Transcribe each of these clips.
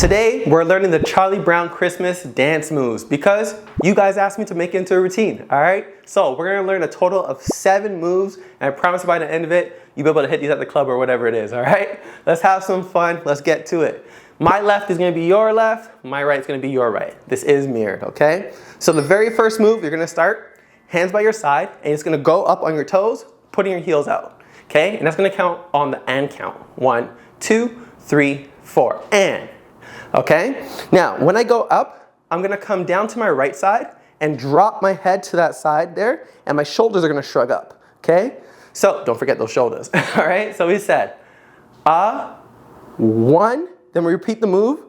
Today, we're learning the Charlie Brown Christmas dance moves because you guys asked me to make it into a routine, all right? So we're gonna learn a total of 7 moves, and I promise by the end of it, you'll be able to hit these at the club or whatever it is, all right? Let's have some fun, let's get to it. My left is gonna be your left, my right is gonna be your right. This is mirrored, okay? So the very first move, you're gonna start, hands by your side, and it's gonna go up on your toes, putting your heels out, okay? And that's gonna count on the and count. 1, 2, 3, 4, and. Okay, now when I go up, I'm gonna come down to my right side and drop my head to that side there, and my shoulders are gonna shrug up, okay? So don't forget those shoulders, all right? So we said, 1, then we repeat the move,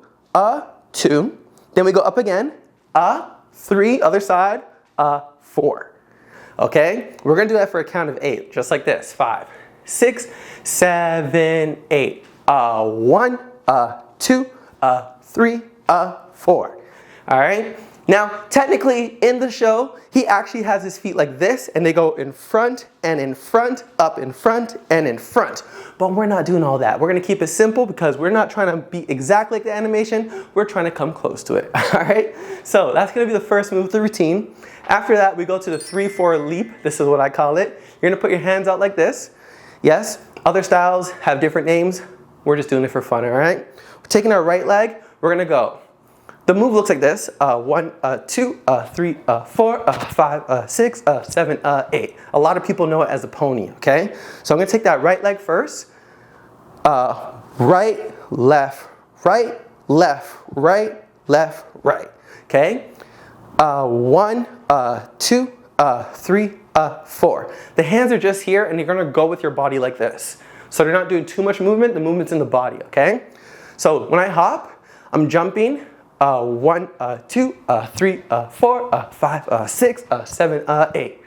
2, then we go up again, 3, other side, 4. Okay, we're gonna do that for a count of 8, just like this, 5, 6, 7, 8, 1, 2, 3, 4. All right. Now, technically in the show, he actually has his feet like this and they go in front and in front, up in front and in front. But we're not doing all that. We're going to keep it simple because we're not trying to be exactly like the animation. We're trying to come close to it. All right. So that's going to be the first move of the routine. After that, we go to the 3-4 leap. This is what I call it. You're going to put your hands out like this. Yes. Other styles have different names. We're just doing it for fun. All right. We're taking our right leg. We're gonna go. The move looks like this: 1, 2, 3, 4, 5, 6, 7, 8. A lot of people know it as a pony. Okay, so I'm gonna take that right leg first. Right, left, right, left, right, left, right. Okay. 1, 2, 3, 4. The hands are just here, and you're gonna go with your body like this. So they're not doing too much movement. The movement's in the body. Okay. So when I hop, I'm jumping 1, 2, 3, 4, 5, 6, 7, 8.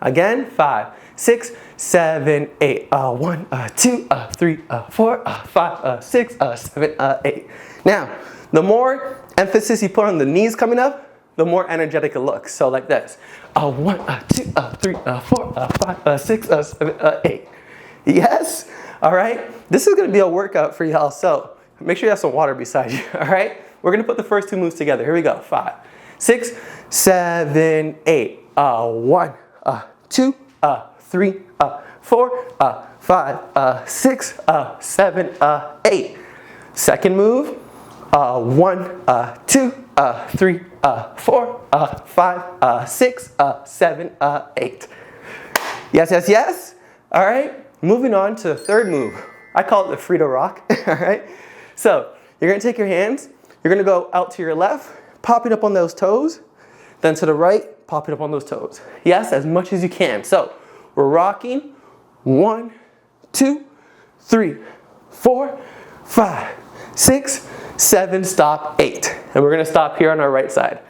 Again, 5, 6, 7, 8. 1, 2, 3, 4, 5, 6, 7, 8. Now, the more emphasis you put on the knees coming up, the more energetic it looks. So like this: 1, 2, 3, 4, 5, 6, 7, 8. Yes. All right. This is going to be a workout for y'all. So make sure you have some water beside you, all right? We're gonna put the first 2 moves together. Here we go, 5, 6, 7, 8. 1, 2, 3, 4, 5, 6, 7, 8. Second move, 1, 2, 3, 4, 5, 6, 7, 8. Yes, yes, yes. All right, moving on to the third move. I call it the Fredo rock, all right? So you're gonna take your hands, you're gonna go out to your left, pop it up on those toes, then to the right, pop it up on those toes. Yes, as much as you can. So we're rocking 1, 2, 3, 4, 5, 6, 7, stop, 8. And we're gonna stop here on our right side.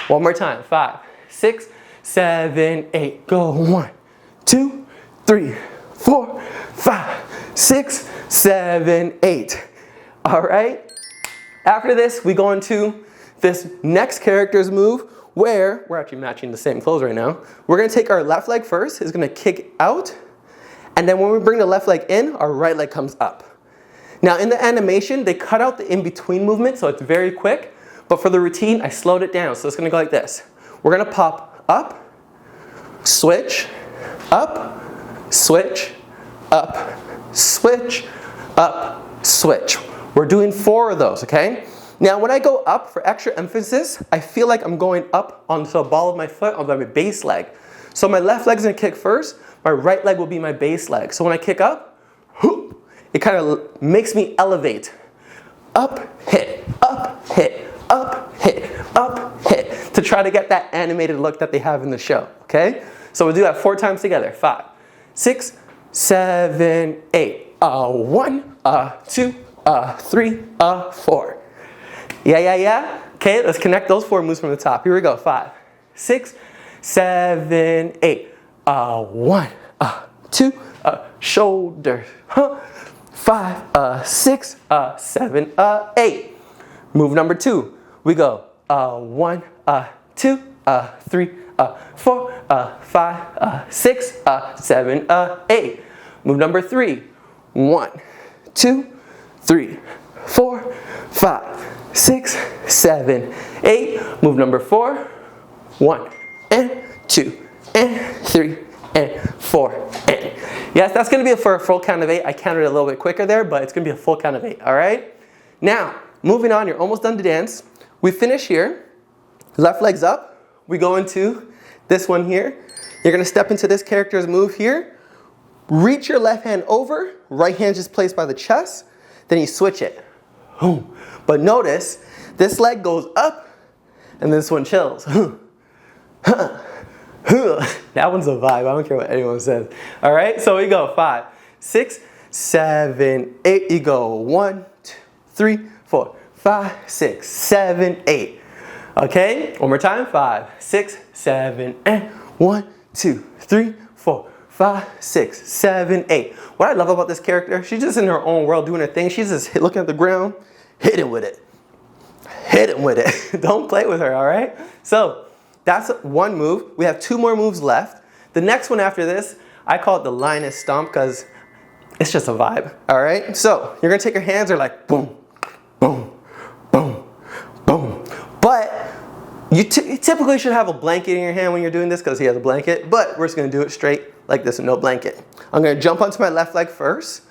One more time, 5, 6, 7, 8. Go 1, 2, 3, 4, 5, 6, 7, 8. All right. After this, we go into this next character's move where we're actually matching the same clothes right now. We're going to take our left leg first. It's going to kick out. And then when we bring the left leg in, our right leg comes up. Now in the animation, they cut out the in-between movement, so it's very quick. But for the routine, I slowed it down. So it's going to go like this. We're going to pop up, switch, up, switch, up, switch, up, switch. We're doing 4 of those, okay? Now when I go up for extra emphasis, I feel like I'm going up onto the ball of my foot on my base leg. So my left leg's gonna kick first, my right leg will be my base leg. So when I kick up, whoop, it kind of makes me elevate. Up, hit, up, hit, up, hit, up, hit, to try to get that animated look that they have in the show, okay? So we'll do that 4 times together. 5, 6, 7, 8. 1, 2, 3, 4. Yeah. Okay, let's connect those 4 moves from the top. Here we go. 5, 6, 7, 8. 1, 2, shoulder. 5, 6, 7, 8. Move number 2. We go 1, 2, 3, 4, 5, 6, 7, 8. Move number 3. 1, 2, 3, 4, 5, 6, 7, 8. Move number 4. 1 and 2 and 3 and 4 and. Yes, that's going to be for a full count of 8. I counted it a little bit quicker there, but it's going to be a full count of 8, all right? Now, moving on, you're almost done to dance. We finish here. Left leg's up. We go into this one here. You're going to step into this character's move here. Reach your left hand over. Right hand just placed by the chest. Then you switch it. Boom. But notice, this leg goes up, and this one chills. That one's a vibe. I don't care what anyone says. All right, so we go 5, 6, 7, 8. You go 1, 2, 3, 4, 5, 6, 7, 8. Okay, one more time. 5, 6, 7, and 1, 2, 3, 4, 5, 6, 7, 8. What I love about this character, she's just in her own world doing her thing. She's just looking at the ground, hitting with it. Hit with it. Don't play with her, all right? So that's one move. We have 2 more moves left. The next one after this, I call it the linest stomp because it's just a vibe, all right? So you're gonna take your hands, they're like boom, boom, boom, boom. But you typically should have a blanket in your hand when you're doing this because he has a blanket, but we're just gonna do it straight like this with no blanket. I'm gonna jump onto my left leg first.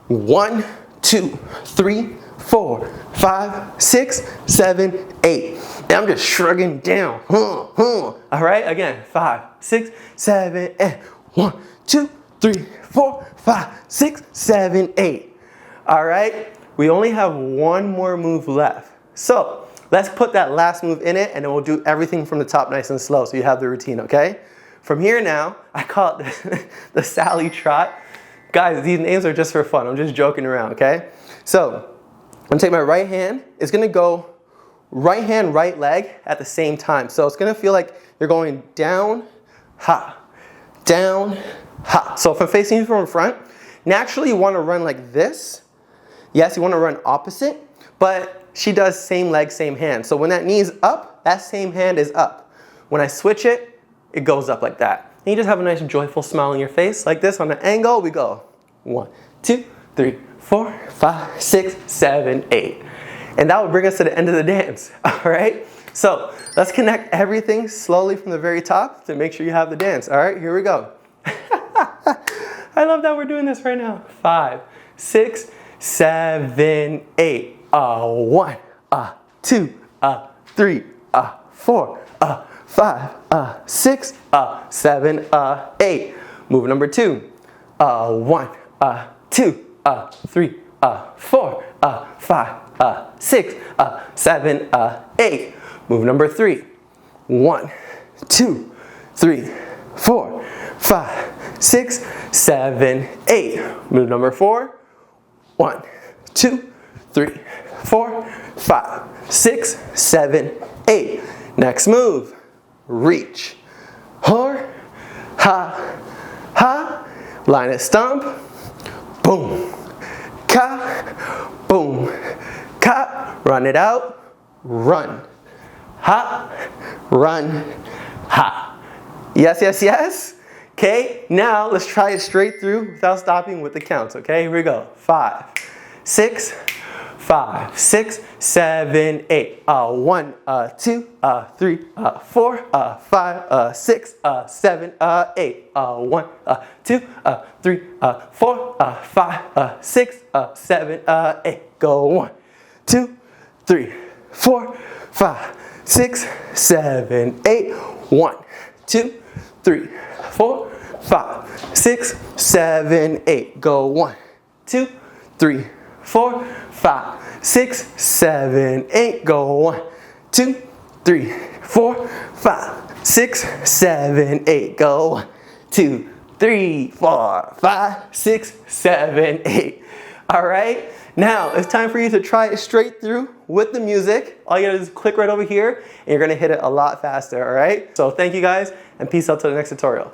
1, 2, 3, 4, 5, 6, 7, 8. And I'm just shrugging down. All right, again, 5, 6, 7, and 1, 2, 3, 4, 5, 6, 7, 8. All right, we only have one more move left. So let's put that last move in it, and then we'll do everything from the top nice and slow so you have the routine, okay? From here now, I call it the Sally Trot. Guys, these names are just for fun. I'm just joking around, okay? So I'm gonna take my right hand. It's gonna go right hand, right leg at the same time. So it's gonna feel like you're going down, ha, down, ha. So if I'm facing you from front, naturally you wanna run like this. Yes, you wanna run opposite, but she does same leg, same hand. So when that knee's up, that same hand is up. When I switch it, it goes up like that. And you just have a nice joyful smile on your face. Like this, on the angle, we go 1, 2, 3, 4, 5, 6, 7, 8. And that would bring us to the end of the dance, all right? So let's connect everything slowly from the very top to make sure you have the dance. All right, here we go. I love that we're doing this right now. 5, 6, 7, 8. 1, 2, 3, 4, 5, 6, 7, 8. Move number 2. 1, 2, 3, 4, 5, 6, 7, 8. Move number 3. 1, 2, 3, 4, 5, 6, 7, 8. Move number 4. 1, 2, 3, 4, 5, 6, 7, 8. Next move. Reach. Hor, ha, ha. Linest stomp. Boom. Ka, boom. Ka. Run it out. Run. Ha, run, ha. Yes, yes, yes. Okay, now let's try it straight through without stopping with the counts. Okay, here we go. 5, 6, 5, 6, 7, 8. 1, 2, 3, 4, 5, 6, 7, 8. 1, 2, 3, 4, 5, 6, 7, 8. Go 1, 2, 3, 4, 5, 6, 7, 8. 1, 2, 3, 4, 5, 6, 7, 8. Go 1, 2, 3, 4, 5, 6, 7, 8. Go 1, 2, 3, 4, 5, 6, 7, 8. Go 1, 2, 3, 4, 5, 6, 7, 8. All right. Now it's time for you to try it straight through with the music. All you gotta do is click right over here and you're gonna hit it a lot faster, all right? So thank you guys and peace out till the next tutorial.